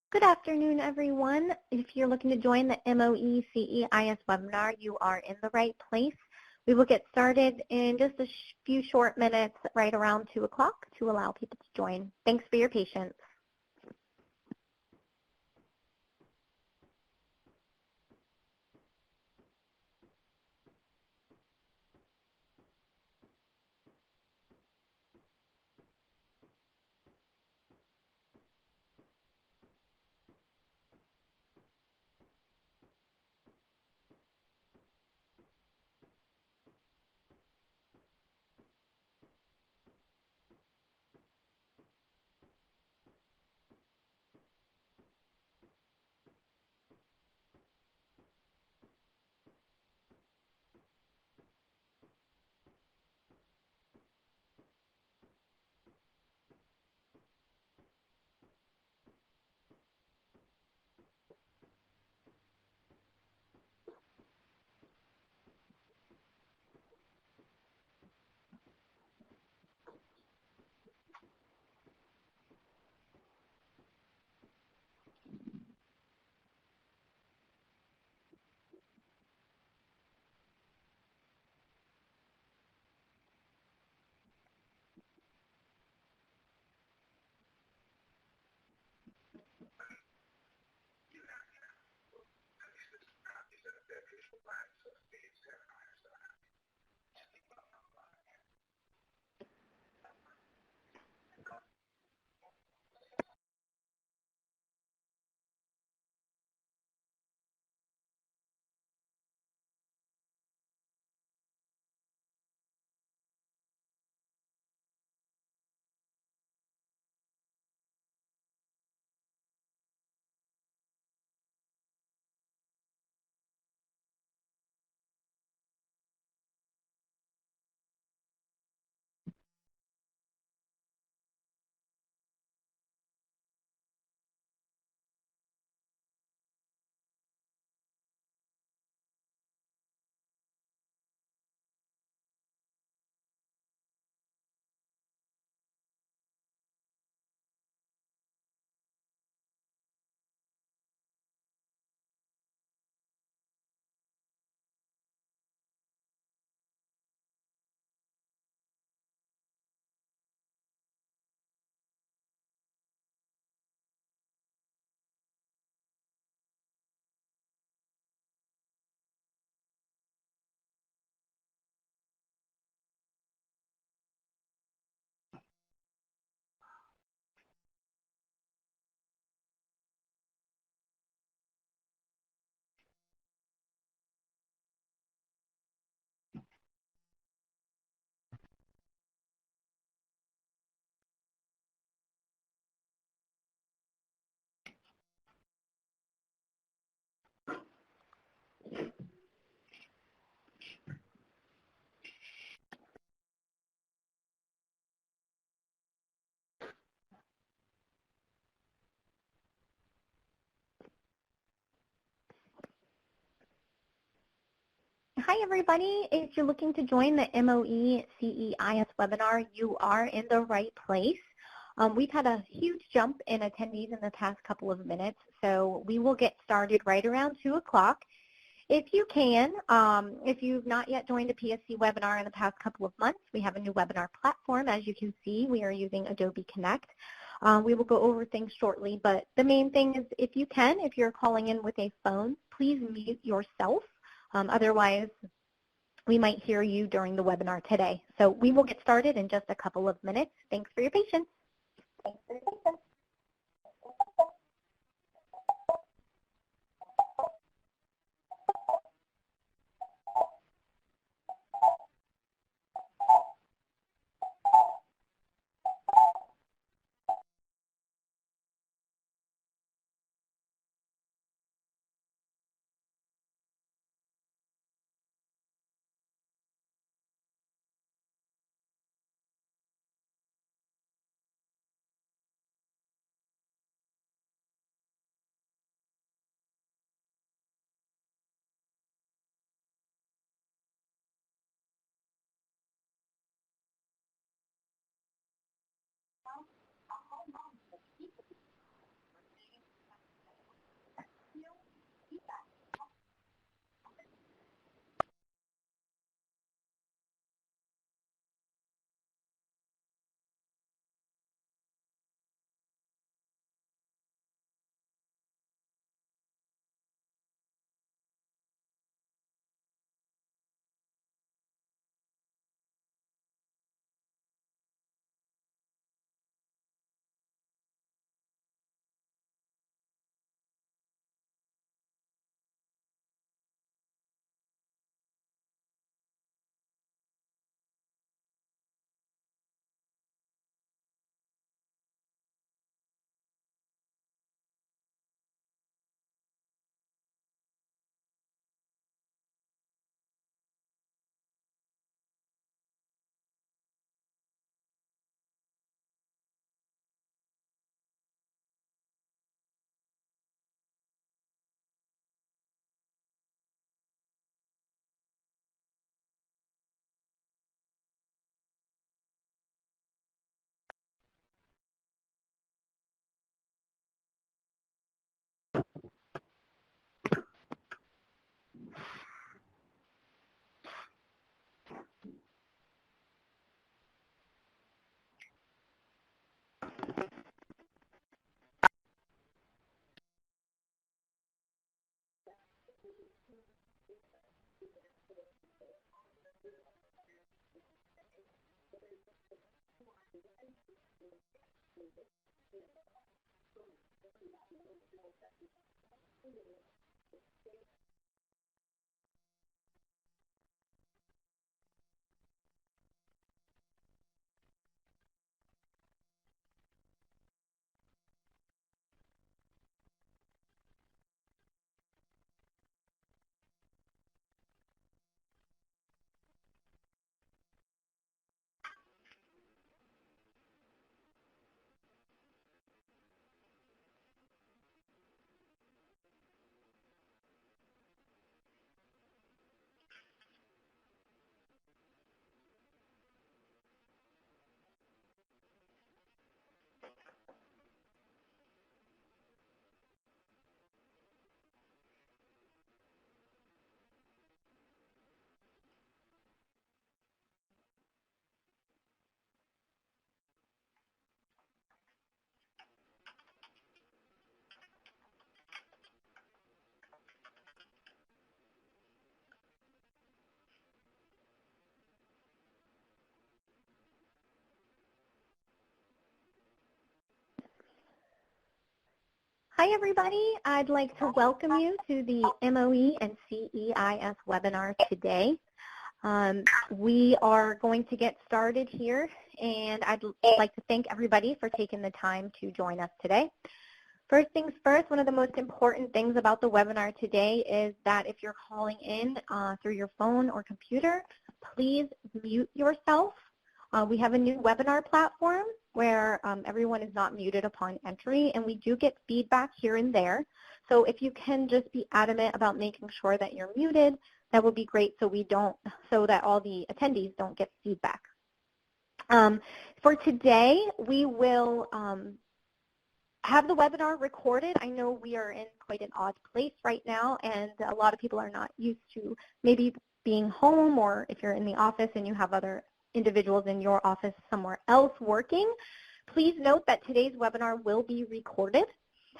Good afternoon, everyone. If you're looking to join the MOE CEIS webinar, you are in the right place. We will get started in just a few short minutes, right around 2 o'clock, to allow people to join. Thanks for your patience. Hi, everybody. If you're looking to join the MOE CEIS webinar, you are in the right place. We've had a huge jump in attendees in the past couple of minutes, so we will get started right around 2 o'clock. If you can, if you've not yet joined a PSC webinar in the past couple of months, we have a new webinar platform. As you can see, we are using Adobe Connect. We will go over things shortly, but the main thing is if you can, if you're calling in with a phone, please mute yourself. Otherwise, we might hear you during the webinar today. So we will get started in just a couple of minutes. Thanks for your patience. Thanks for your patience. Hi, everybody. I'd like to welcome you to the MOE and CEIS webinar today. We are going to get started here, and I'd like to thank everybody for taking the time to join us today. First things first, one of the most important things about the webinar today is that if you're calling in through your phone or computer, please mute yourself. We have a new webinar platform where everyone is not muted upon entry, and we do get feedback here and there. So if you can just be adamant about making sure that you're muted, that would be great so that all the attendees don't get feedback. For today, we will have the webinar recorded. I know we are in quite an odd place right now, and a lot of people are not used to maybe being home, or if you're in the office and you have other individuals in your office somewhere else working. Please note that today's webinar will be recorded,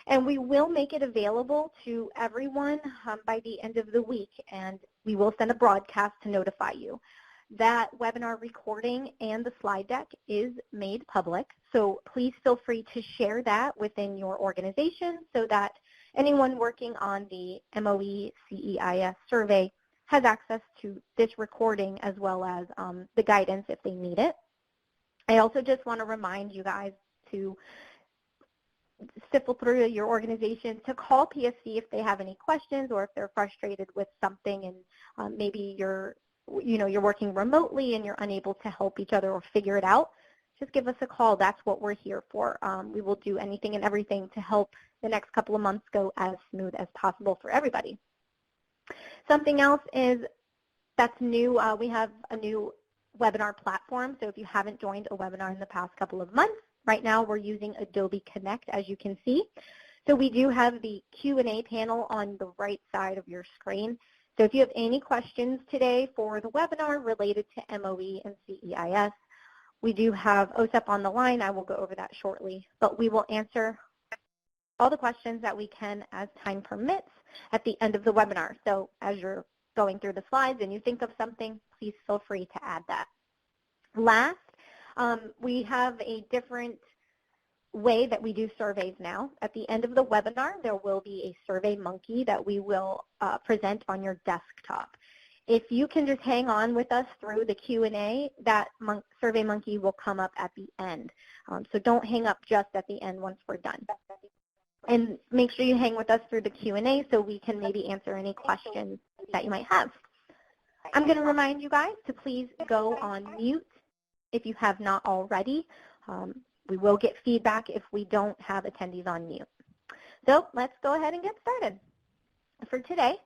and we will make it available to everyone by the end of the week, and we will send a broadcast to notify you. That webinar recording and the slide deck is made public, so please feel free to share that within your organization so that anyone working on the MOE CEIS survey has access to this recording as well as the guidance if they need it. I also just want to remind you guys to sift through your organization to call PSC if they have any questions or if they're frustrated with something and maybe you're working remotely and you're unable to help each other or figure it out. Just give us a call. That's what we're here for. We will do anything and everything to help the next couple of months go as smooth as possible for everybody. Something else is that's new. We have a new webinar platform, so if you haven't joined a webinar in the past couple of months, right now we're using Adobe Connect, as you can see. So we do have the Q&A panel on the right side of your screen. So if you have any questions today for the webinar related to MOE and CEIS, we do have OSEP on the line. I will go over that shortly, but we will answer all the questions that we can as time permits at the end of the webinar. So as you're going through the slides and you think of something, please feel free to add that. Last, we have a different way that we do surveys now. At the end of the webinar, there will be a Survey Monkey that we will present on your desktop. If you can just hang on with us through the Q&A, that Survey Monkey will come up at the end. So don't hang up just at the end once we're done. And make sure you hang with us through the Q&A so we can maybe answer any questions that you might have. I'm going to remind you guys to please go on mute if you have not already. We will get feedback if we don't have attendees on mute. So let's go ahead and get started. For today,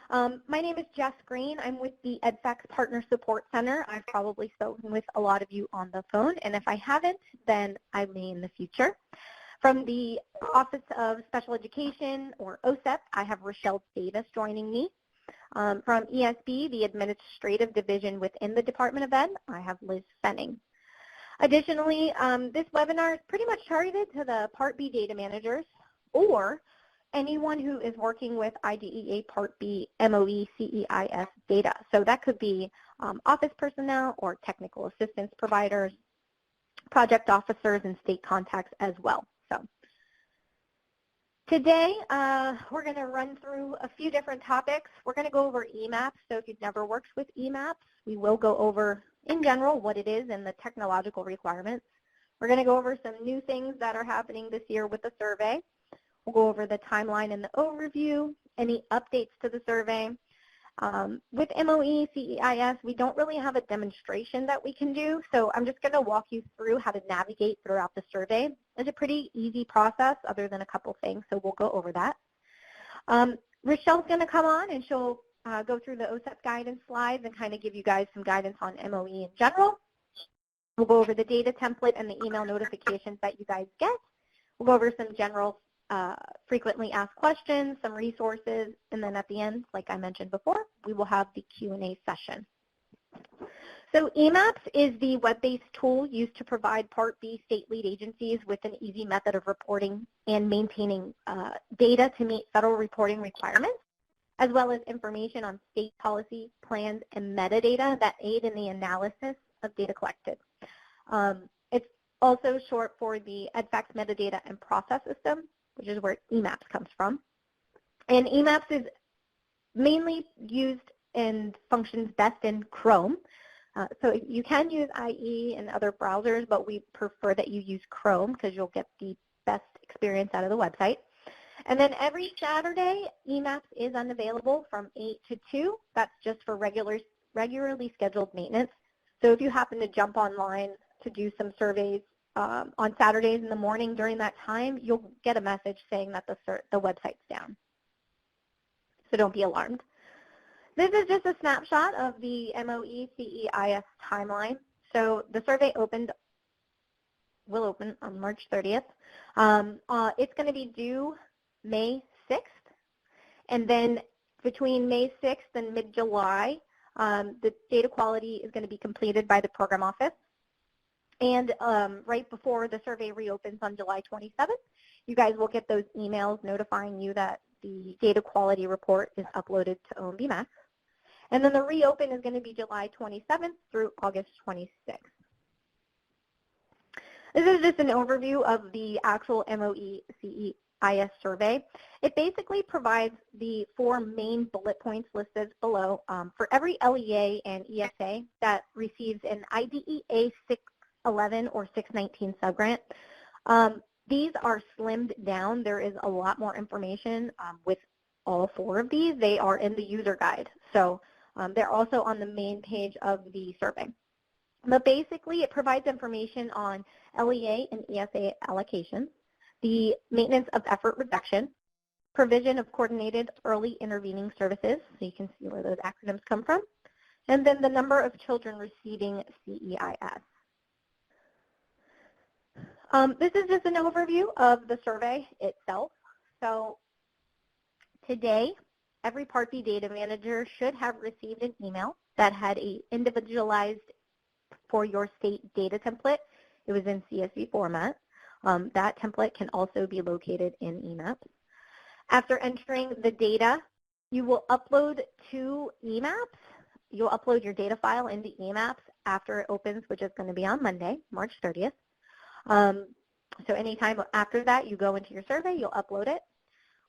my name is Jess Green. I'm with the EdFacts Partner Support Center. I've probably spoken with a lot of you on the phone, and if I haven't, then I may in the future. From the Office of Special Education, or OSEP, I have Rochelle Davis joining me. From ESB, the Administrative Division within the Department of Ed, I have Liz Fenning. Additionally, this webinar is pretty much targeted to the Part B data managers or anyone who is working with IDEA Part B MOE CEIS data. So that could be office personnel or technical assistance providers. project officers and state contacts as well. So today, we're going to run through a few different topics. We're going to go over EMAPS. So if you've never worked with EMAPS, we will go over, in general, what it is and the technological requirements. We're going to go over some new things that are happening this year with the survey. We'll go over the timeline and the overview, any updates to the survey. With MOE CEIS, we don't really have a demonstration that we can do, so I'm just going to walk you through how to navigate throughout the survey. It's a pretty easy process other than a couple things, so we'll go over that. Rochelle's going to come on and she'll go through the OSEP guidance slides and kind of give you guys some guidance on MOE in general. We'll go over the data template and the email notifications that you guys get. We'll go over some general frequently asked questions, some resources, and then at the end, like I mentioned before, we will have the Q&A session. So EMAPS is the web-based tool used to provide Part B state lead agencies with an easy method of reporting and maintaining data to meet federal reporting requirements, as well as information on state policy, plans, and metadata that aid in the analysis of data collected. It's also short for the EDFACS metadata and process system, which is where EMAPS comes from. And EMAPS is mainly used and functions best in Chrome. So you can use IE and other browsers, but we prefer that you use Chrome because you'll get the best experience out of the website. And then every Saturday, EMAPS is unavailable from 8 to 2. That's just for regularly scheduled maintenance. So if you happen to jump online to do some surveys on Saturdays in the morning during that time, you'll get a message saying that the website's down. So don't be alarmed. This is just a snapshot of the MOE CEIS timeline. So the survey will open on March 30th. It's going to be due May 6th. And then between May 6th and mid-July, the data quality is going to be completed by the program office. And right before the survey reopens on July 27th, you guys will get those emails notifying you that the data quality report is uploaded to OMB Max. And then the reopen is going to be July 27th through August 26th. This is just an overview of the actual MOE CEIS survey. It basically provides the 4 main bullet points listed below for every LEA and ESA that receives an IDEA 611 or 619 subgrant. These are slimmed down. There is a lot more information with all 4 of these. They are in the user guide. So they're also on the main page of the survey. But basically, it provides information on LEA and ESA allocations, the maintenance of effort reduction, provision of coordinated early intervening services, so you can see where those acronyms come from, and then the number of children receiving CEIS. This is just an overview of the survey itself. So today, every Part B data manager should have received an email that had a individualized for your state data template. It was in CSV format. That template can also be located in EMAPS. After entering the data, you will upload to EMAPS. You'll upload your data file into EMAPS after it opens, which is going to be on Monday, March 30th. So anytime after that, you go into your survey, you'll upload it.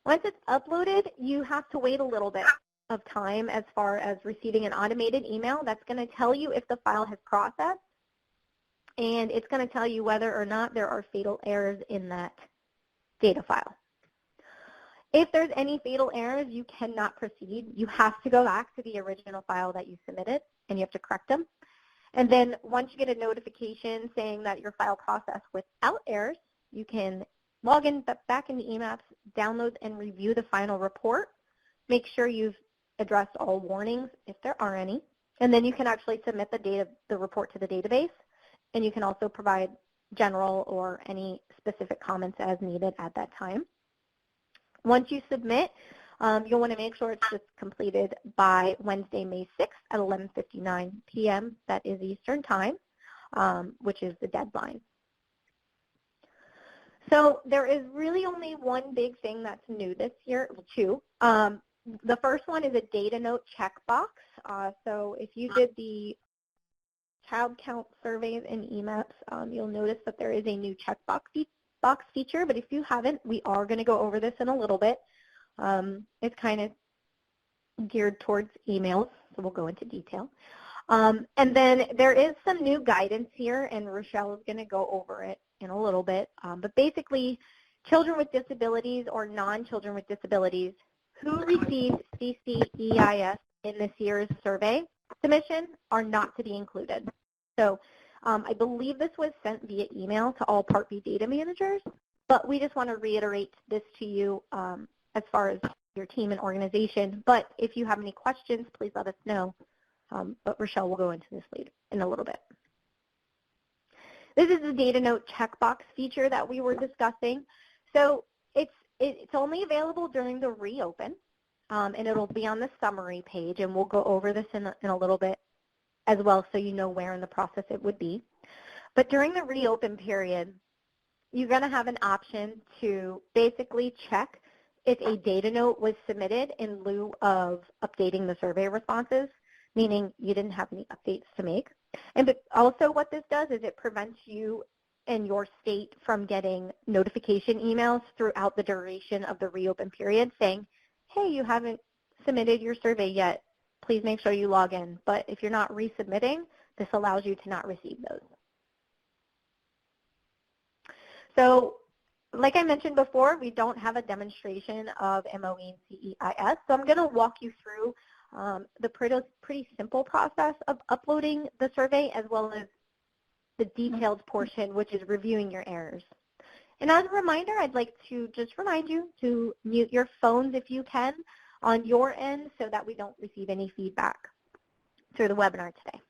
Once it's uploaded, you have to wait a little bit of time as far as receiving an automated email that's going to tell you if the file has processed, and it's going to tell you whether or not there are fatal errors in that data file. If there's any fatal errors, you cannot proceed. You have to go back to the original file that you submitted, and you have to correct them. And then once you get a notification saying that your file processed without errors, you can log in back into EMAPS, download and review the final report. Make sure you've addressed all warnings if there are any. And then you can actually submit the report to the database. And you can also provide general or any specific comments as needed at that time. Once you submit, you'll want to make sure it's just completed by Wednesday, May 6th at 11:59 p.m. That is Eastern Time, which is the deadline. So there is really only one big thing that's new this year, well, 2. The first one is a data note checkbox. So if you did the child count surveys in EMAPS, you'll notice that there is a new checkbox feature, but if you haven't, we are going to go over this in a little bit. It's kind of geared towards emails, so we'll go into detail. And then there is some new guidance here, and Rochelle is going to go over it in a little bit. But basically, children with disabilities or non-children with disabilities who received CCEIS in this year's survey submission are not to be included. So I believe this was sent via email to all Part B data managers, but we just want to reiterate this to you as far as your team and organization. But if you have any questions, please let us know. But Rochelle will go into this later in a little bit. This is the data note checkbox feature that we were discussing. So it's only available during the reopen, and it'll be on the summary page, and we'll go over this in a little bit as well so you know where in the process it would be. But during the reopen period, you're going to have an option to basically check if a data note was submitted in lieu of updating the survey responses, meaning you didn't have any updates to make. And also what this does is it prevents you and your state from getting notification emails throughout the duration of the reopen period saying, hey, you haven't submitted your survey yet. Please make sure you log in. But if you're not resubmitting, this allows you to not receive those. So like I mentioned before, we don't have a demonstration of MOE and CEIS. So I'm going to walk you through the pretty simple process of uploading the survey as well as the detailed portion, which is reviewing your errors. And as a reminder, I'd like to just remind you to mute your phones if you can on your end so that we don't receive any feedback through the webinar today.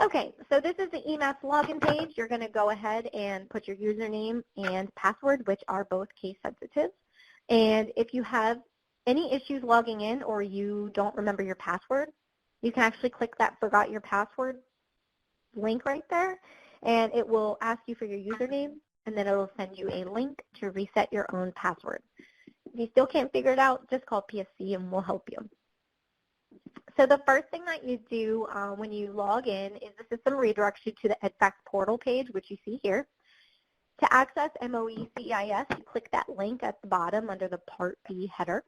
Okay, so this is the EMAPS login page. You're going to go ahead and put your username and password, which are both case sensitive. And if you have any issues logging in or you don't remember your password, you can actually click that Forgot Your Password link right there, and it will ask you for your username, and then it will send you a link to reset your own password. If you still can't figure it out, just call PSC and we'll help you. So the first thing that you do when you log in is the system redirects you to the EdFacts portal page, which you see here. To access MOE CEIS, you click that link at the bottom under the Part B header.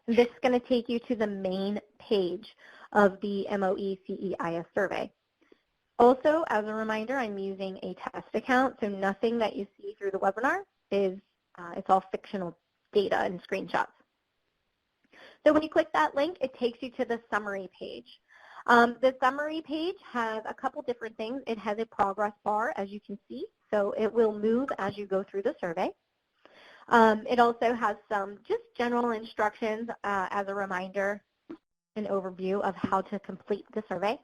And this is going to take you to the main page of the MOE CEIS survey. Also, as a reminder, I'm using a test account, so nothing that you see through the webinar is, it's all fictional data and screenshots. So when you click that link, it takes you to the summary page. The summary page has a couple different things. It has a progress bar, as you can see, so it will move as you go through the survey. It also has some just general instructions as a reminder, an overview of how to complete the survey.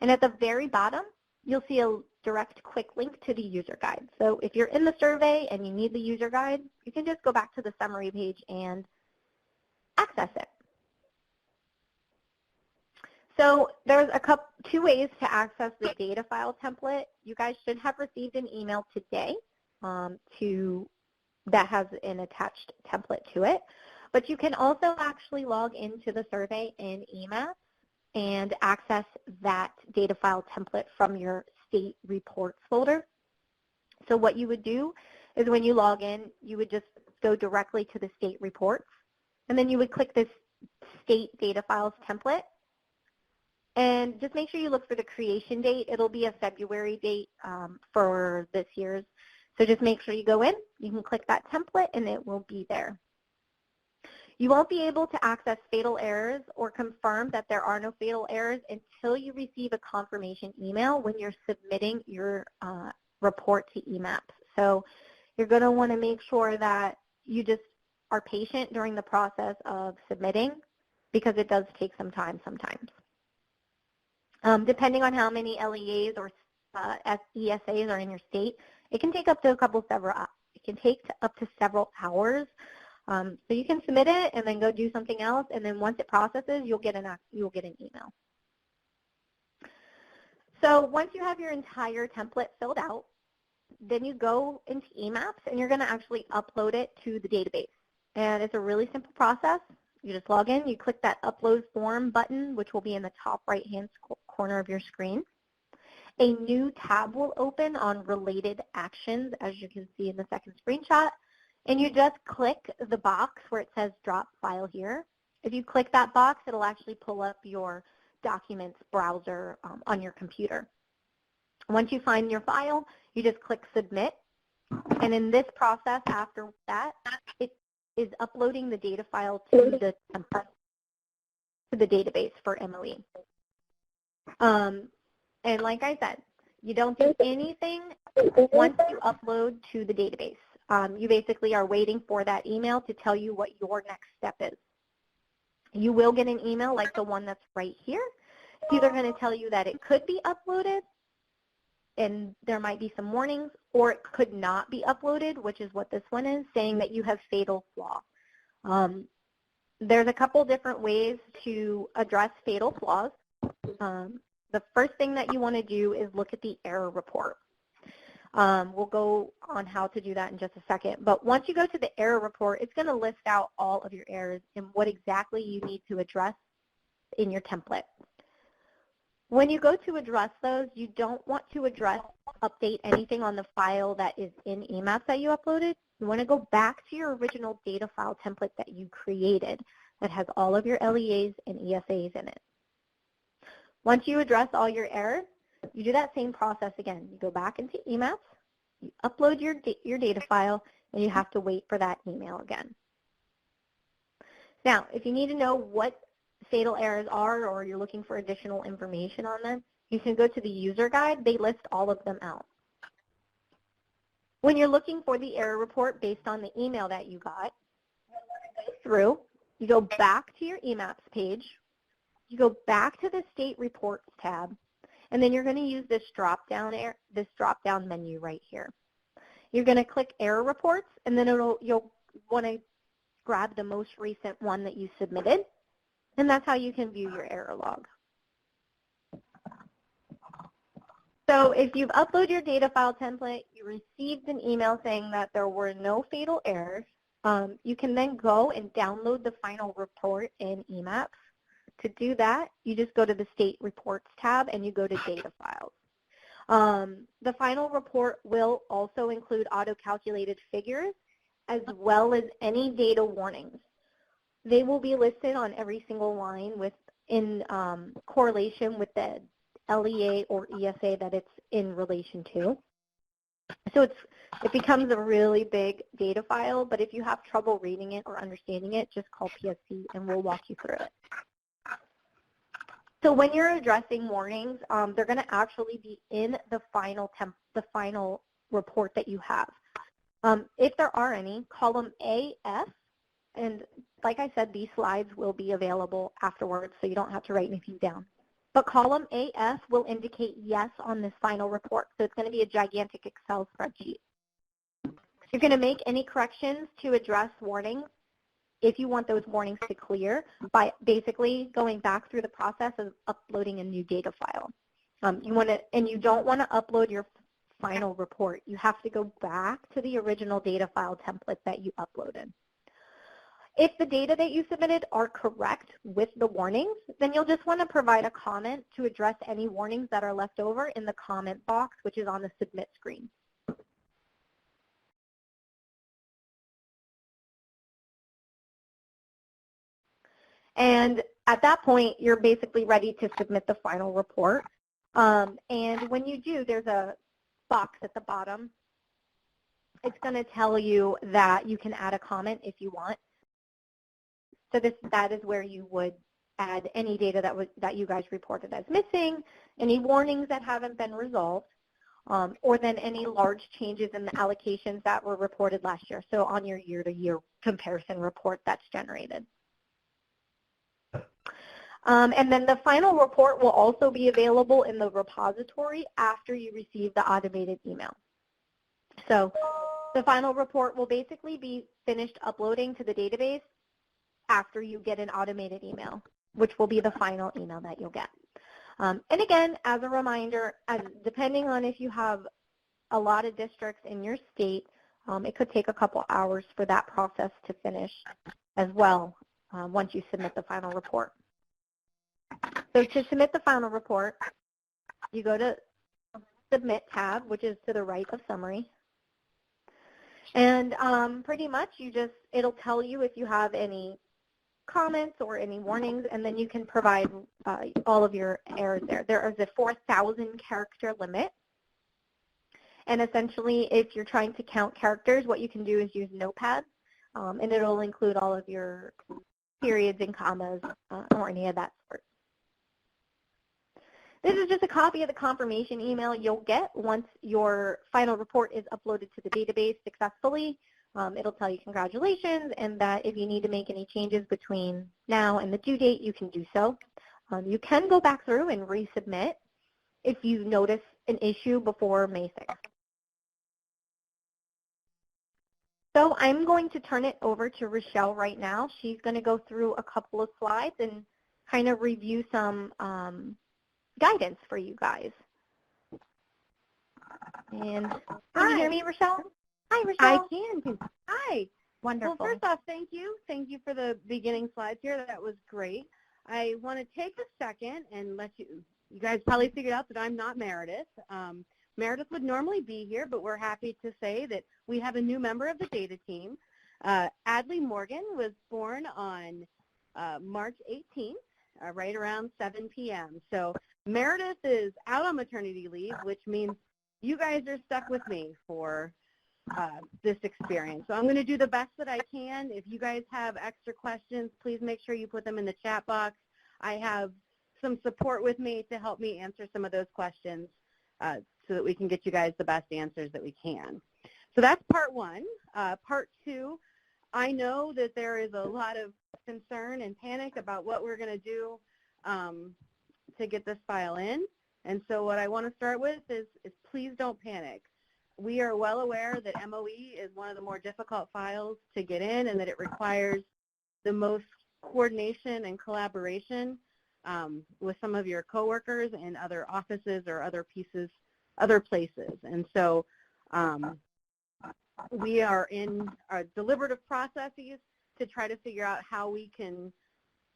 And at the very bottom, you'll see a direct quick link to the user guide. So if you're in the survey and you need the user guide, you can just go back to the summary page and access it. So there's two ways to access the data file template. You guys should have received an email today that has an attached template to it. But you can also actually log into the survey in EMAPS and access that data file template from your state reports folder. So what you would do is when you log in, you would just go directly to the state reports, and then you would click this state data files template. And just make sure you look for the creation date. It'll be a February date for this year's. So just make sure you go in, you can click that template, and it will be there. You won't be able to access fatal errors or confirm that there are no fatal errors until you receive a confirmation email when you're submitting your report to EMAPS. So you're going to want to make sure that you just are patient during the process of submitting because it does take some time sometimes. Depending on how many LEAs or ESAs are in your state, it can take up to several hours. So you can submit it and then go do something else, and then once it processes, you'll get an email. So once you have your entire template filled out, then you go into EMAPS and you're going to actually upload it to the database. And it's a really simple process. You just log in, you click that upload form button, which will be in the top right-hand corner of your screen. A new tab will open on related actions, as you can see in the second screenshot, and you just click the box where it says drop file here. If you click that box, it'll actually pull up your documents browser on your computer. Once you find your file, you just click submit, and in this process after that, it is uploading the data file to the template, to the database for MOE. And like I said, you don't do anything once you upload to the database. You basically are waiting for that email to tell you what your next step is. You will get an email like the one that's right here. It's either going to tell you that it could be uploaded, and there might be some warnings, or it could not be uploaded, which is what this one is, saying that you have fatal flaw. There's a couple different ways to address fatal flaws. The first thing that you want to do is look at the error report. We'll go on how to do that in just a second. But once you go to the error report, it's going to list out all of your errors and what exactly you need to address in your template. When you go to address those, you don't want to update anything on the file that is in EMAPS that you uploaded. You want to go back to your original data file template that you created that has all of your LEAs and ESAs in it. Once you address all your errors, you do that same process again. You go back into EMAPS, you upload your data file, and you have to wait for that email again. Now, if you need to know what fatal errors are, or you're looking for additional information on them, you can go to the user guide. They list all of them out. When you're looking for the error report based on the email that you got, you go back to your EMAPS page, you go back to the state reports tab, and then you're going to use this drop-down menu right here. You're going to click error reports, and then you'll want to grab the most recent one that you submitted, and that's how you can view your error log. So if you've uploaded your data file template, you received an email saying that there were no fatal errors, you can then go and download the final report in EMAPS. To do that, you just go to the State Reports tab and you go to Data Files. The final report will also include auto-calculated figures as well as any data warnings. They will be listed on every single line in correlation with the LEA or ESA that it's in relation to. So it becomes a really big data file, but if you have trouble reading it or understanding it, just call PSC and we'll walk you through it. So when you're addressing warnings, they're going to actually be in the final report that you have. If there are any, column AF, and like I said, these slides will be available afterwards, so you don't have to write anything down. But column AF will indicate yes on this final report, so it's going to be a gigantic Excel spreadsheet. You're going to make any corrections to address warnings if you want those warnings to clear by basically going back through the process of uploading a new data file. You don't want to upload your final report. You have to go back to the original data file template that you uploaded. If the data that you submitted are correct with the warnings, then you'll just want to provide a comment to address any warnings that are left over in the comment box, which is on the submit screen. And at that point, you're basically ready to submit the final report. And when you do, there's a box at the bottom. It's going to tell you that you can add a comment if you want. So that is where you would add any data that you guys reported as missing, any warnings that haven't been resolved, or then any large changes in the allocations that were reported last year. So on your year-to-year comparison report that's generated. And then the final report will also be available in the repository after you receive the automated email. So the final report will basically be finished uploading to the database after you get an automated email, which will be the final email that you'll get. And again, as a reminder, depending on if you have a lot of districts in your state, it could take a couple hours for that process to finish as well once you submit the final report. So to submit the final report, you go to Submit tab, which is to the right of Summary. And pretty much it'll tell you if you have any comments or any warnings, and then you can provide all of your errors there. There is a 4,000 character limit. And essentially, if you're trying to count characters, what you can do is use Notepad, and it'll include all of your periods and commas or any of that sort. This is just a copy of the confirmation email you'll get once your final report is uploaded to the database successfully. It'll tell you congratulations, and that if you need to make any changes between now and the due date, you can do so. You can go back through and resubmit if you notice an issue before May 6th. So I'm going to turn it over to Rochelle right now. She's going to go through a couple of slides and kind of review some guidance for you guys. And can you hear me, Rochelle? Hi, Rochelle. I can. Hi. Wonderful. Well, first off, thank you. Thank you for the beginning slides here. That was great. I want to take a second and let you guys probably figured out that I'm not Meredith. Meredith would normally be here, but we're happy to say that we have a new member of the data team. Adley Morgan was born on March 18th, right around 7 p.m. So Meredith is out on maternity leave, which means you guys are stuck with me for this experience. So I'm going to do the best that I can. If you guys have extra questions, please make sure you put them in the chat box. I have some support with me to help me answer some of those questions so that we can get you guys the best answers that we can. So that's part one. Part two, I know that there is a lot of concern and panic about what we're going to do to get this file in. And so what I want to start with is please don't panic. We are well aware that MOE is one of the more difficult files to get in and that it requires the most coordination and collaboration with some of your coworkers in other offices or other places. And so we are in our deliberative processes to try to figure out how we can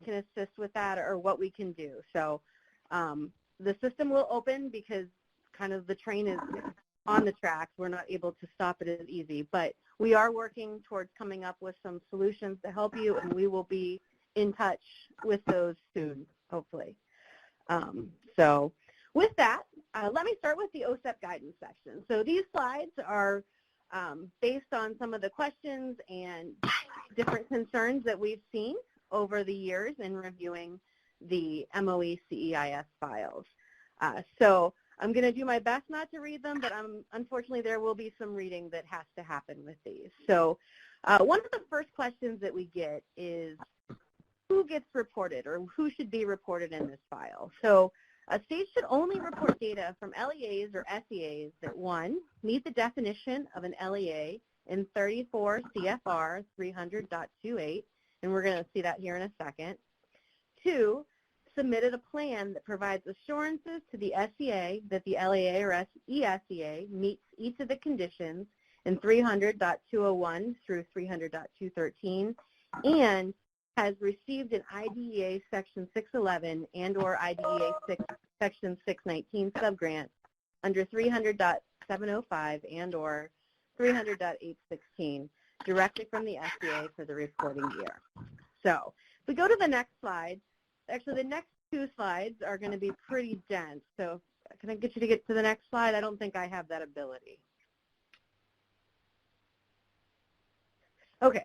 assist with that or what we can do. So the system will open because kind of the train is on the tracks. We're not able to stop it as easy, but we are working towards coming up with some solutions to help you, and we will be in touch with those soon, hopefully. So with that, let me start with the OSEP guidance section. So these slides are based on some of the questions and different concerns that we've seen over the years in reviewing the MOE CEIS files. So I'm going to do my best not to read them, but unfortunately there will be some reading that has to happen with these. So one of the first questions that we get is who gets reported or who should be reported in this file. So a state should only report data from LEAs or SEAs that, one, meet the definition of an LEA in 34 CFR 300.28, and we're going to see that here in a second. Two, submitted a plan that provides assurances to the SEA that the LEA or ESEA meets each of the conditions in 300.201 through 300.213 and has received an IDEA Section 611 and or IDEA Section 619 subgrant under 300.705 and or 300.816 directly from the SEA for the reporting year. So if we go to the next slide, actually the next two slides are going to be pretty dense. So can I get you to get to the next slide? I don't think I have that ability. Okay.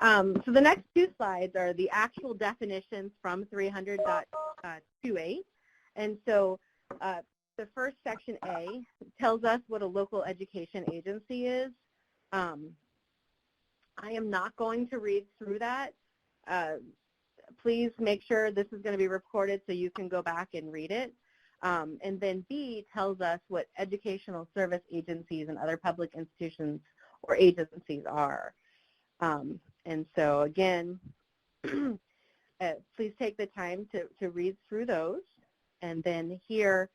So the next two slides are the actual definitions from 300.28. And so the first section A tells us what a local education agency is. I am not going to read through that. Please make sure this is going to be recorded so you can go back and read it. And then B tells us what educational service agencies and other public institutions or agencies are. And so again, please take the time to read through those. And then here,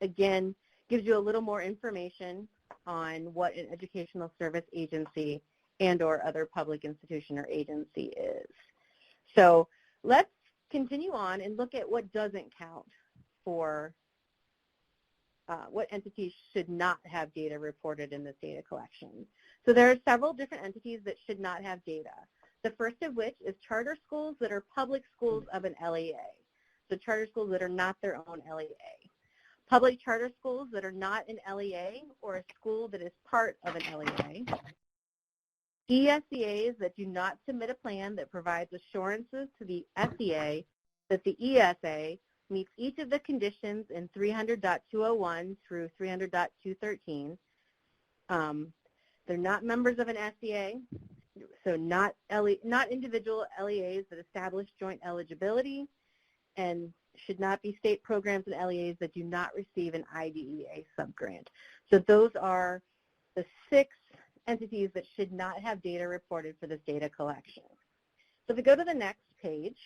again, gives you a little more information on what an educational service agency and or other public institution or agency is. So let's continue on and look at what doesn't count for what entities should not have data reported in this data collection. So there are several different entities that should not have data. The first of which is charter schools that are public schools of an LEA. So charter schools that are not their own LEA. Public charter schools that are not an LEA or a school that is part of an LEA. ESEAs that do not submit a plan that provides assurances to the SEA that the ESA meets each of the conditions in 300.201 through 300.213. They're not members of an SEA, so not individual LEAs that establish joint eligibility, and should not be state programs and LEAs that do not receive an IDEA subgrant. So those are the 6 entities that should not have data reported for this data collection. So if we go to the next page,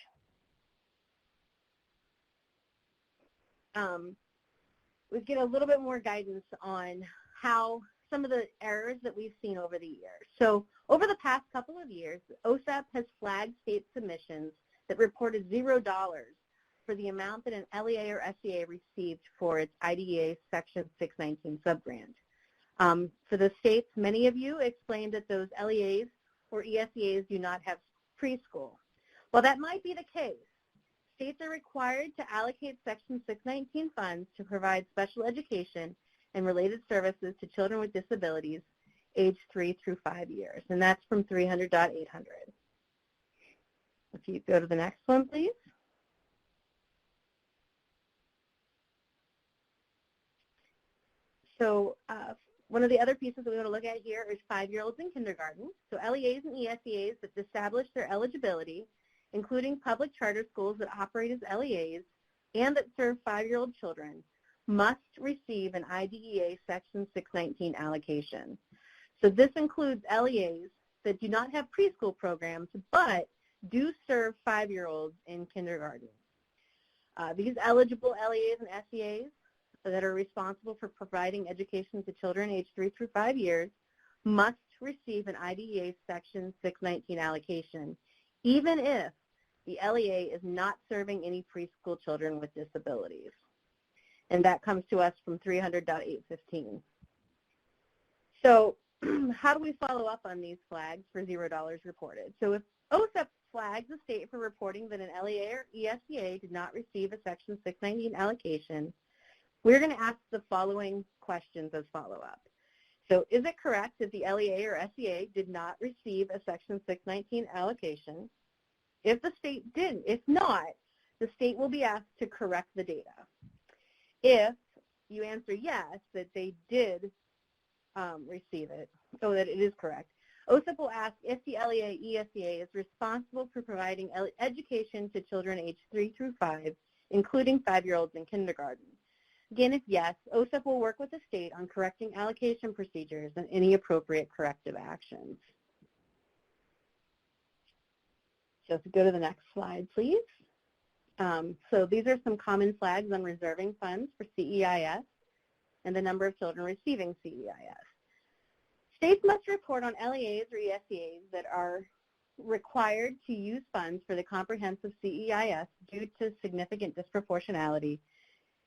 we get a little bit more guidance on how some of the errors that we've seen over the years. So over the past couple of years, OSEP has flagged state submissions that reported $0 for the amount that an LEA or SEA received for its IDEA Section 619 subgrant. For the states, many of you explained that those LEAs or ESEAs do not have preschool. Well, that might be the case. States are required to allocate Section 619 funds to provide special education and related services to children with disabilities aged 3 through 5 years, and that's from 300.800. If you go to the next one, please. So one of the other pieces that we want to look at here is 5-year-olds in kindergarten. So LEAs and ESEAs that establish their eligibility, including public charter schools that operate as LEAs and that serve 5-year-old children, must receive an IDEA Section 619 allocation. So this includes LEAs that do not have preschool programs but do serve 5-year-olds in kindergarten. These eligible LEAs and SEAs that are responsible for providing education to children aged 3 through 5 years must receive an IDEA Section 619 allocation, even if the LEA is not serving any preschool children with disabilities. And that comes to us from 300.815. So how do we follow up on these flags for $0 reported? So if OSEP flags a state for reporting that an LEA or ESEA did not receive a Section 619 allocation, we're going to ask the following questions as follow-up. So is it correct that the LEA or SEA did not receive a Section 619 allocation? If the state didn't, if not, the state will be asked to correct the data. If you answer yes, that they did receive it, so that it is correct, OSEP will ask if the LEA ESEA is responsible for providing education to children aged 3 through 5, including 5-year-olds in kindergarten. Again, if yes, OSEP will work with the state on correcting allocation procedures and any appropriate corrective actions. So if you go to the next slide, please. So these are some common flags on reserving funds for CEIS and the number of children receiving CEIS. States must report on LEAs or ESEAs that are required to use funds for the comprehensive CEIS due to significant disproportionality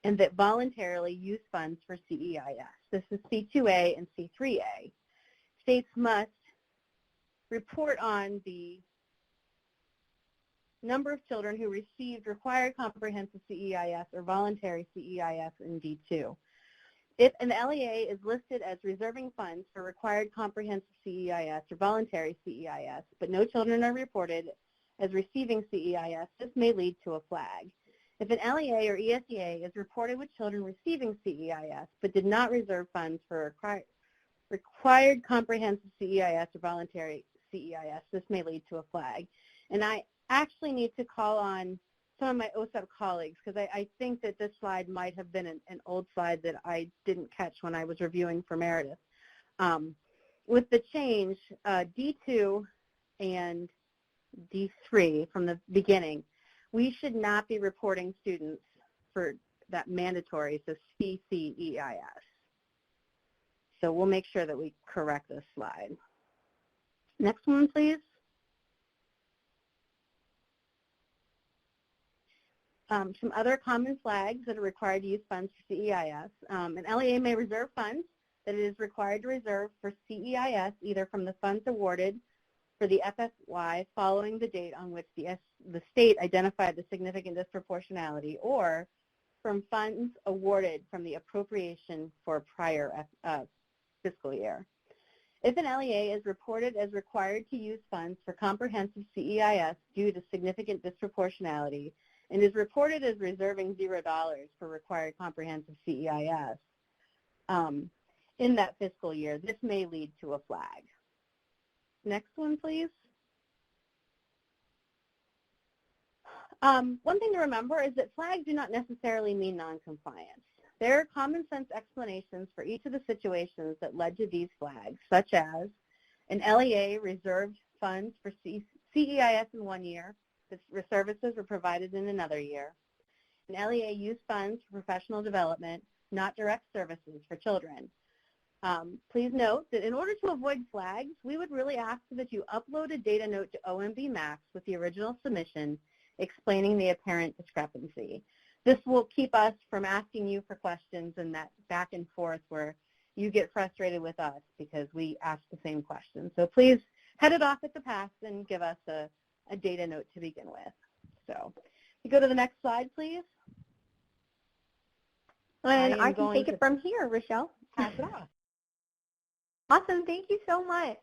and that voluntarily use funds for CEIS. This is C2A and C3A. States must report on the number of children who received required comprehensive CEIS or voluntary CEIS in D2. If an LEA is listed as reserving funds for required comprehensive CEIS or voluntary CEIS, but no children are reported as receiving CEIS, this may lead to a flag. If an LEA or ESEA is reported with children receiving CEIS, but did not reserve funds for required comprehensive CEIS or voluntary CEIS, this may lead to a flag. And I actually need to call on some of my OSEP colleagues because I think that this slide might have been an old slide that I didn't catch when I was reviewing for Meredith. With the change, D2 and D3 from the beginning, we should not be reporting students for that mandatory, so CCEIS. So we'll make sure that we correct this slide. Next one, please. Some other common flags that are required to use funds for CEIS. An LEA may reserve funds that it is required to reserve for CEIS either from the funds awarded for the FFY following the date on which the state identified the significant disproportionality, or from funds awarded from the appropriation for a prior fiscal year. If an LEA is reported as required to use funds for comprehensive CEIS due to significant disproportionality and is reported as reserving $0 for required comprehensive CEIS in that fiscal year, this may lead to a flag. Next one, please. One thing to remember is that flags do not necessarily mean noncompliance. There are common sense explanations for each of the situations that led to these flags, such as an LEA reserved funds for CEIS in one year, the services were provided in another year. An LEA used funds for professional development, not direct services for children. Please note that in order to avoid flags, we would really ask that you upload a data note to OMB Max with the original submission explaining the apparent discrepancy. This will keep us from asking you for questions and that back and forth where you get frustrated with us because we ask the same question. So please head it off at the pass and give us a data note to begin with. So you go to the next slide, please. And I can take it from here, Rochelle. Pass it off. Awesome, thank you so much.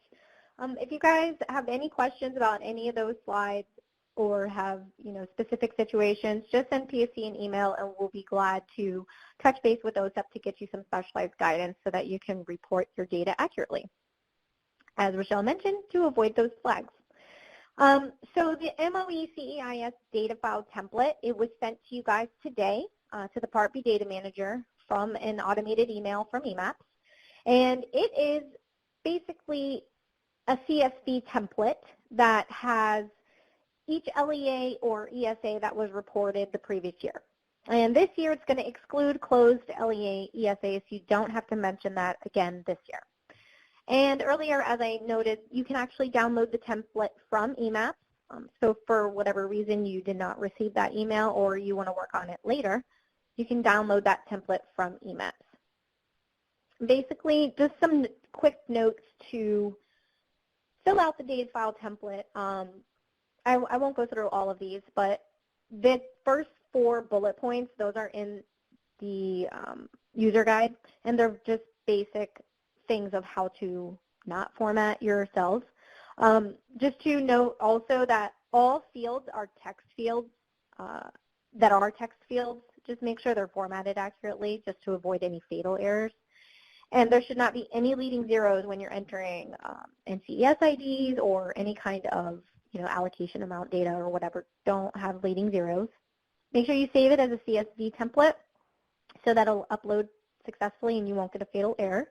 If you guys have any questions about any of those slides or have specific situations, just send PSC an email and we'll be glad to touch base with OSEP to get you some specialized guidance so that you can report your data accurately, as Rochelle mentioned, to avoid those flags. So the MOE CEIS data file template, it was sent to you guys today to the Part B data manager from an automated email from EMAPS. And it is basically a CSV template that has each LEA or ESA that was reported the previous year. And this year it's going to exclude closed LEA, ESA, so you don't have to mention that again this year. And earlier, as I noted, you can actually download the template from EMAPS. So for whatever reason you did not receive that email or you want to work on it later, you can download that template from EMAPS. Basically, just some quick notes to fill out the data file template. I won't go through all of these, but the first 4 bullet points, those are in the user guide, and they're just basic things of how to not format your cells. Just to note also that all fields are text fields Just make sure they're formatted accurately just to avoid any fatal errors. And there should not be any leading zeros when you're entering NCES IDs or any kind of allocation amount data or whatever. Don't have leading zeros. Make sure you save it as a CSV template so that'll upload successfully and you won't get a fatal error.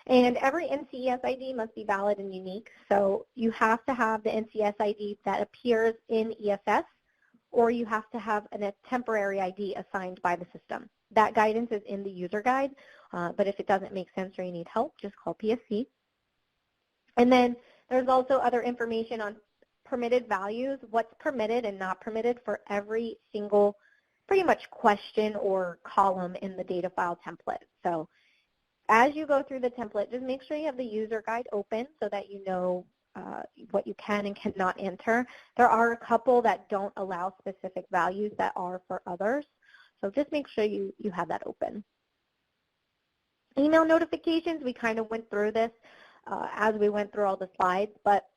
And every NCES ID must be valid and unique. So you have to have the NCES ID that appears in ESS, or you have to have a temporary ID assigned by the system. That guidance is in the user guide, but if it doesn't make sense or you need help, just call PSC. And then there's also other information on permitted values, what's permitted and not permitted for every single pretty much question or column in the data file template. So as you go through the template, just make sure you have the user guide open so that you know what you can and cannot enter. There are a couple that don't allow specific values that are for others. So just make sure you have that open. Email notifications, we kind of went through this as we went through all the slides, but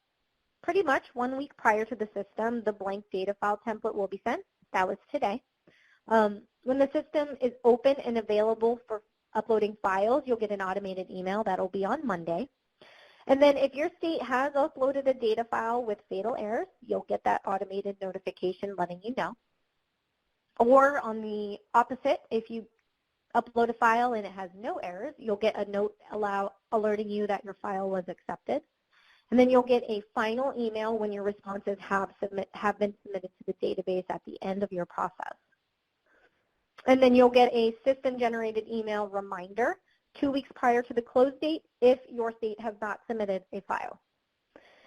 pretty much 1 week prior to the system, the blank data file template will be sent. That was today. When the system is open and available for uploading files, you'll get an automated email. That'll be on Monday. And then if your state has uploaded a data file with fatal errors, you'll get that automated notification letting you know. Or on the opposite, if you upload a file and it has no errors, you'll get a note alerting you that your file was accepted. And then you'll get a final email when your responses have been submitted to the database at the end of your process. And then you'll get a system-generated email reminder 2 weeks prior to the close date if your state has not submitted a file.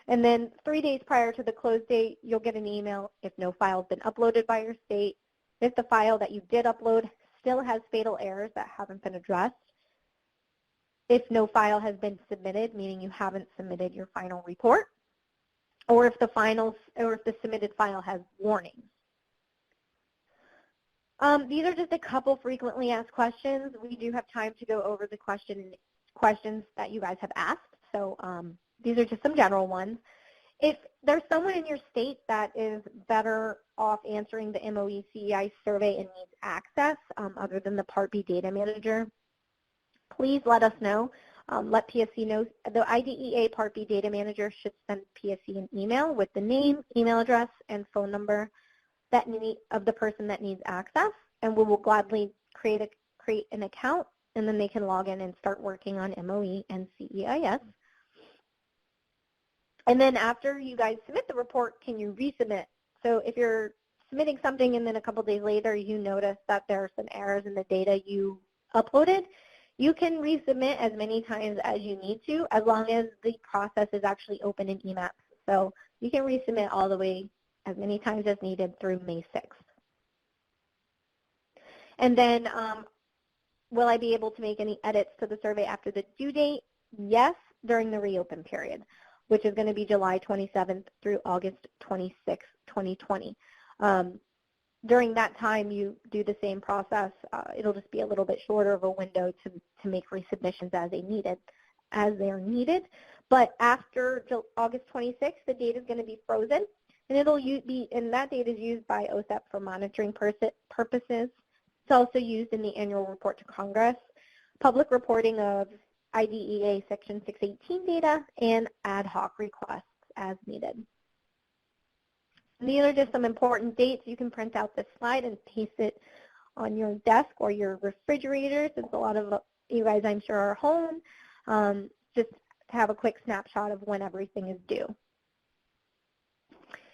And then 3 days prior to the close date, you'll get an email if no file has been uploaded by your state. If the file that you did upload still has fatal errors that haven't been addressed, if no file has been submitted, meaning you haven't submitted your final report, or if the submitted file has warnings. These are just a couple frequently asked questions. We do have time to go over the questions that you guys have asked. So these are just some general ones. If there's someone in your state that is better off answering the MOE CEI survey and needs access other than the Part B data manager, please let us know. Let PSC know. The IDEA Part B data manager should send PSC an email with the name, email address, and phone number of the person that needs access, and we will gladly create an account, and then they can log in and start working on MOE and CEIS. And then after you guys submit the report, can you resubmit? So if you're submitting something and then a couple days later you notice that there are some errors in the data you uploaded, you can resubmit as many times as you need to, as long as the process is actually open in EMAPS. So you can resubmit all the way as many times as needed through May 6th. And then will I be able to make any edits to the survey after the due date? Yes, during the reopen period, which is going to be July 27th through August 26th, 2020. During that time, you do the same process. It'll just be a little bit shorter of a window to make resubmissions as they are needed. But after August 26th, the data is going to be frozen, and that data is used by OSEP for monitoring purposes. It's also used in the annual report to Congress, public reporting of IDEA Section 618 data, and ad hoc requests as needed. These are just some important dates. You can print out this slide and paste it on your desk or your refrigerator, since a lot of you guys, I'm sure, are home, just to have a quick snapshot of when everything is due.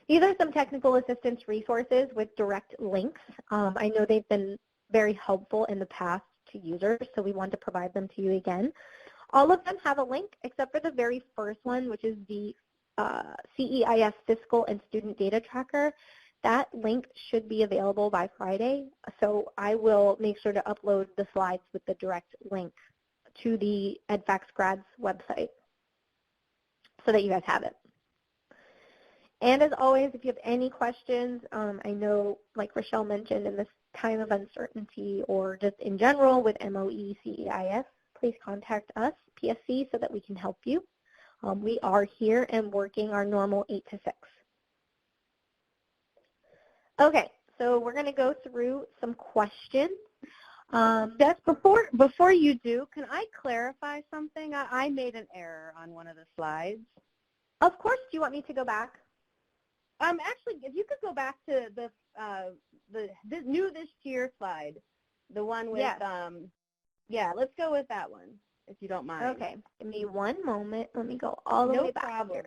These are some technical assistance resources with direct links. I know they've been very helpful in the past to users, so we want to provide them to you again. All of them have a link except for the very first one, which is the CEIS Fiscal and Student Data Tracker. That link should be available by Friday, so I will make sure to upload the slides with the direct link to the EdFax Grads website so that you guys have it. And as always, if you have any questions, I know, like Rochelle mentioned, in this time of uncertainty or just in general with MOE CEIS, please contact us, PSC, so that we can help you. We are here and working our normal 8 to 6. Okay, so we're going to go through some questions. Beth, before you do, can I clarify something? I made an error on one of the slides. Of course. Do you want me to go back? Actually, if you could go back to the new this year slide, the one with, yes. Yeah, let's go with that one, if you don't mind. Okay, give me one moment. Let me go all the way back. No problem.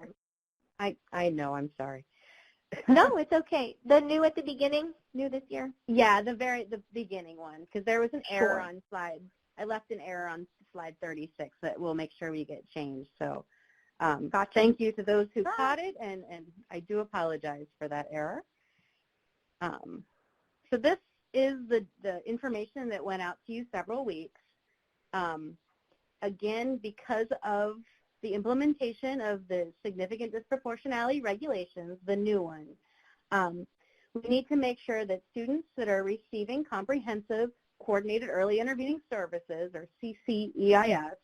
Here. I know, I'm sorry. No, it's okay. The new at the beginning, new this year? Yeah, the beginning one, because there was an error Sure. on slide. I left an error on slide 36 that we'll make sure we get changed. So Gotcha. Thank you to those who caught it, and I do apologize for that error. So this is the information that went out to you several weeks. Again, because of the implementation of the significant disproportionality regulations, the new one, we need to make sure that students that are receiving comprehensive coordinated early intervening services, or CCEIS,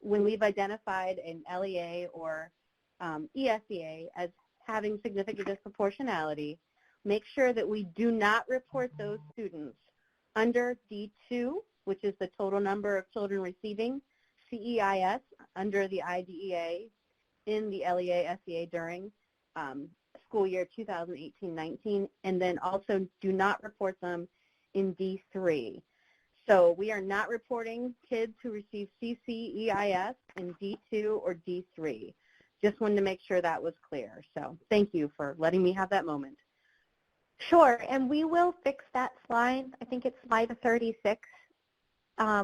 when we've identified an LEA or ESEA as having significant disproportionality, make sure that we do not report those students under D2, which is the total number of children receiving CEIS under the IDEA in the LEA, SEA during school year 2018-19, and then also do not report them in D3. So we are not reporting kids who receive CCEIS in D2 or D3. Just wanted to make sure that was clear. So thank you for letting me have that moment. Sure, and we will fix that slide. I think it's slide 36.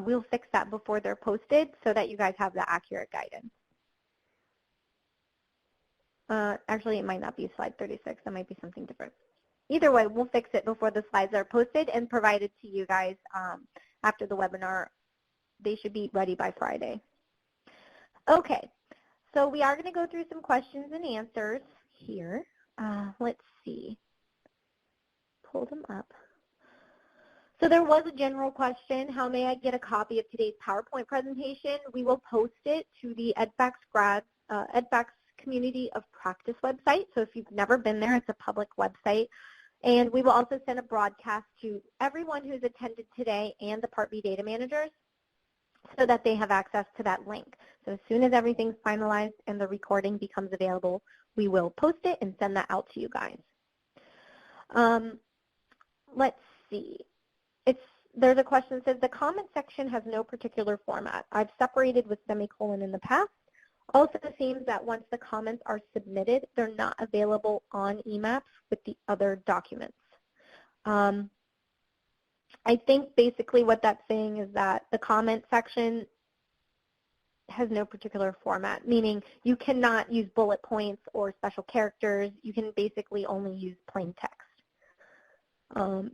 We'll fix that before they're posted so that you guys have the accurate guidance. Actually, it might not be slide 36. That might be something different. either way, we'll fix it before the slides are posted and provided to you guys after the webinar. They should be ready by Friday. Okay, so we are going to go through some questions and answers here. Let's see. Pull them up. So there was a general question, how may I get a copy of today's PowerPoint presentation? We will post it to the EdFacts Community of Practice website. So if you've never been there, it's a public website. And we will also send a broadcast to everyone who's attended today and the Part B data managers so that they have access to that link. So as soon as everything's finalized and the recording becomes available, we will post it and send that out to you guys. Let's see. There's a question that says, the comment section has no particular format. I've separated with semicolon in the past. Also, it seems that once the comments are submitted, they're not available on EMAPS with the other documents. I think basically what that's saying is that the comment section has no particular format, meaning you cannot use bullet points or special characters. You can basically only use plain text.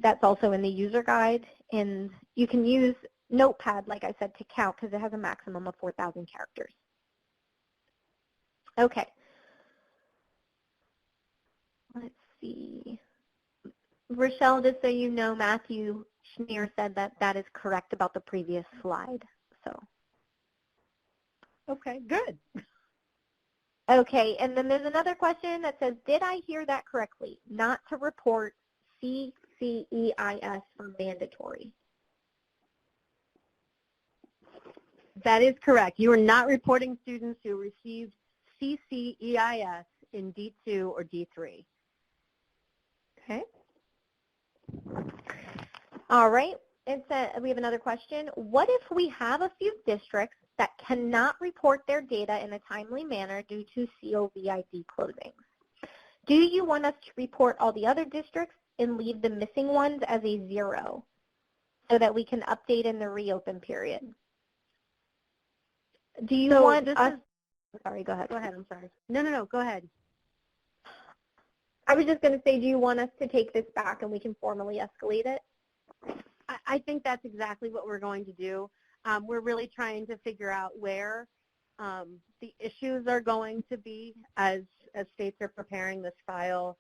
That's also in the user guide, and you can use Notepad, like I said, to count because it has a maximum of 4,000 characters. Okay. Let's see. Rochelle, just so you know, Matthew Schneer said that that is correct about the previous slide. So. Okay, good. Okay, and then there's another question that says, did I hear that correctly? Not to report CCEIS for mandatory. That is correct. You are not reporting students who received CCEIS in D2 or D3. Okay. All right. We have another question. What if we have a few districts that cannot report their data in a timely manner due to COVID closings? Do you want us to report all the other districts and leave the missing ones as a 0 so that we can update in the reopen period? Do you want us? Sorry, go ahead. Go ahead, I'm sorry. No, go ahead. I was just going to say, do you want us to take this back and we can formally escalate it? I think that's exactly what we're going to do. We're really trying to figure out where the issues are going to be as states are preparing this file,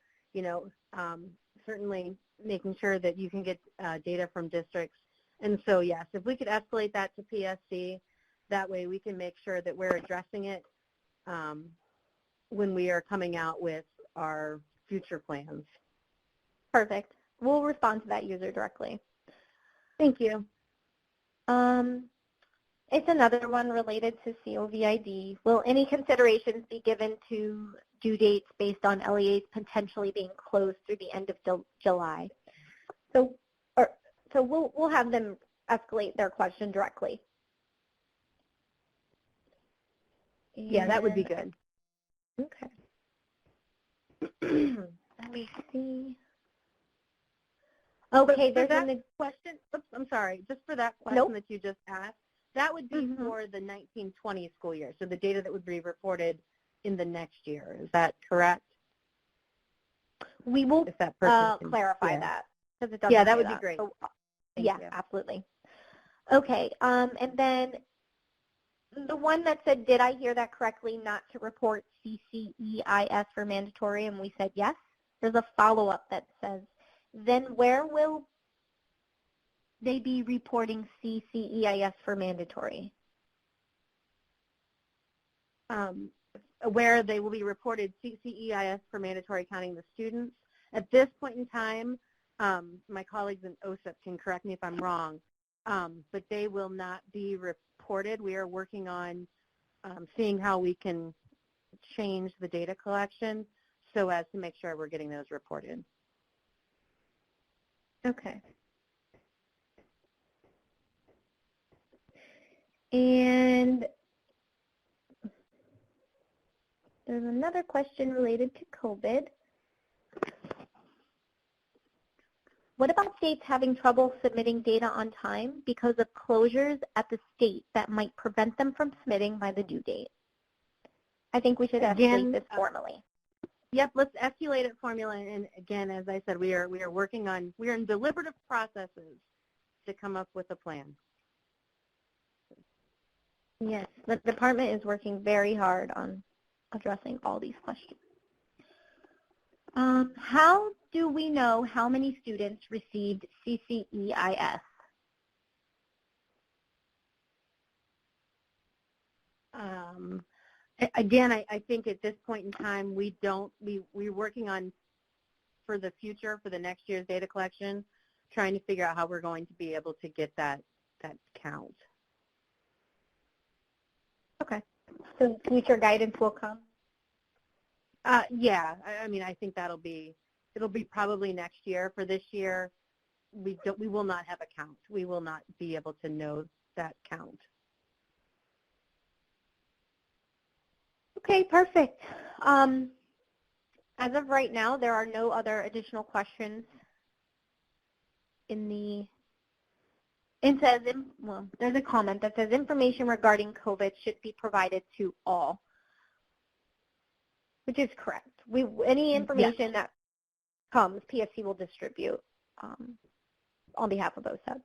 certainly making sure that you can get data from districts. And so, yes, if we could escalate that to PSC, that way we can make sure that we're addressing it when we are coming out with our future plans. Perfect. We'll respond to that user directly. Thank you. It's another one related to COVID. Will any considerations be given to due dates based on LEAs potentially being closed through the end of July? So we'll have them escalate their question directly. Yeah, that would be good. Okay. Let me see. Okay, there's a question. Oops, I'm sorry. Just for that question that you just asked, that would be for the 1920 school year. So the data that would be reported in the next year. Is that correct? We will clarify that. Because it doesn't that would be great. So, yeah, absolutely. Okay, and then the one that said, did I hear that correctly, not to report CCEIS for mandatory, and we said yes. There's a follow-up that says, then where will they be reporting CCEIS for mandatory? Where they will be reported CCEIS for mandatory counting the students. At this point in time, my colleagues in OSEP can correct me if I'm wrong, but they will not be reported. We are working on seeing how we can change the data collection so as to make sure we're getting those reported. Okay. And there's another question related to COVID. What about states having trouble submitting data on time because of closures at the state that might prevent them from submitting by the due date? I think we should escalate this formally. Yep, let's escalate it formula. And again, as I said, we are in deliberative processes to come up with a plan. Yes, the department is working very hard on addressing all these questions. How do we know how many students received CCEIS? Again, I think at this point in time, we're working on, for the future, for the next year's data collection, trying to figure out how we're going to be able to get that count. Okay, so future guidance will come? Yeah, I mean, I think it'll be probably next year. For this year, we will not have a count. We will not be able to know that count. Okay, perfect. As of right now, there are no other additional questions there's a comment that says information regarding COVID should be provided to all, which is correct. Any information that comes, PSC will distribute on behalf of OSEP.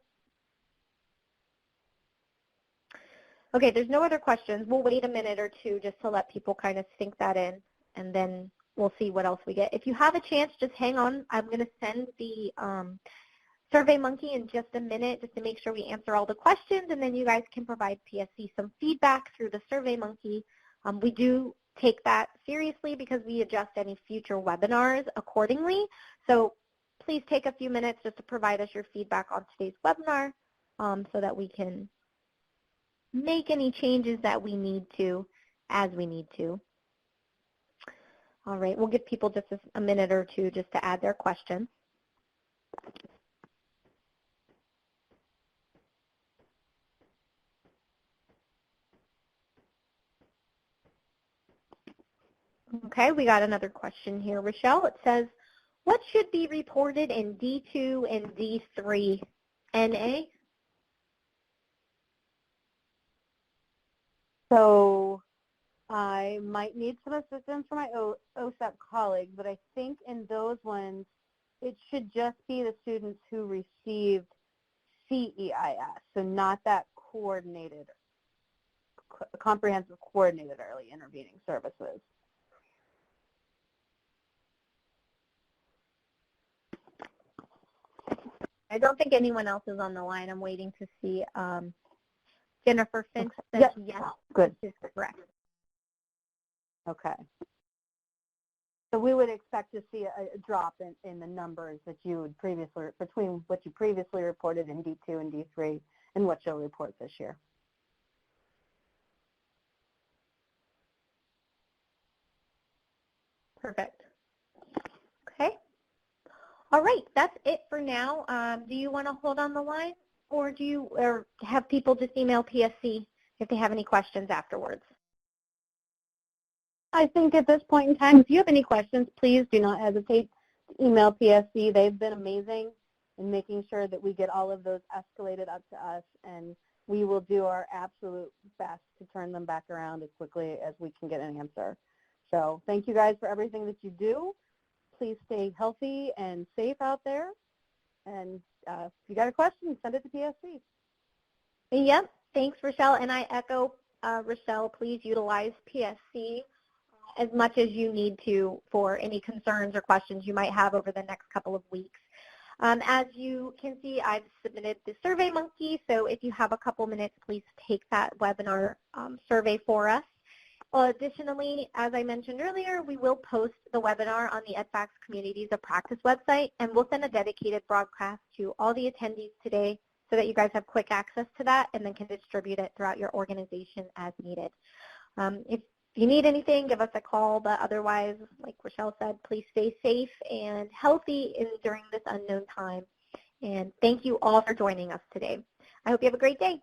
Okay, there's no other questions. We'll wait a minute or two just to let people kind of sink that in, and then we'll see what else we get. If you have a chance, just hang on. I'm going to send the SurveyMonkey in just a minute just to make sure we answer all the questions, and then you guys can provide PSC some feedback through the SurveyMonkey. We do take that seriously because we adjust any future webinars accordingly. So please take a few minutes just to provide us your feedback on today's webinar so that we can make any changes that we need to as we need to. All right, we'll give people just a minute or two just to add their questions. Okay, we got another question here, Rochelle. It says, what should be reported in D2 and D3 NA? So I might need some assistance from my OSEP colleagues, but I think in those ones, it should just be the students who received CEIS, so not that comprehensive coordinated early intervening services. I don't think anyone else is on the line. I'm waiting to see. Jennifer Finch says yes. Good. This is correct. Okay. So we would expect to see a drop in the numbers that you would between what you previously reported in D2 and D3 and what you'll report this year. Perfect. Okay. All right, that's it for now. Do you want to hold on the line, or have people just email PSC if they have any questions afterwards? I think at this point in time, if you have any questions, please do not hesitate to email PSC. They've been amazing in making sure that we get all of those escalated up to us, and we will do our absolute best to turn them back around as quickly as we can get an answer. So thank you guys for everything that you do. Please stay healthy and safe out there. And if you got a question, send it to PSC. Yep. Thanks, Rochelle. And I echo Rochelle, please utilize PSC as much as you need to for any concerns or questions you might have over the next couple of weeks. As you can see, I've submitted the SurveyMonkey, so if you have a couple minutes, please take that webinar survey for us. Additionally, as I mentioned earlier, we will post the webinar on the EdFax Communities of Practice website, and we'll send a dedicated broadcast to all the attendees today so that you guys have quick access to that and then can distribute it throughout your organization as needed. If you need anything, give us a call, but otherwise, like Rochelle said, please stay safe and healthy during this unknown time. And thank you all for joining us today. I hope you have a great day.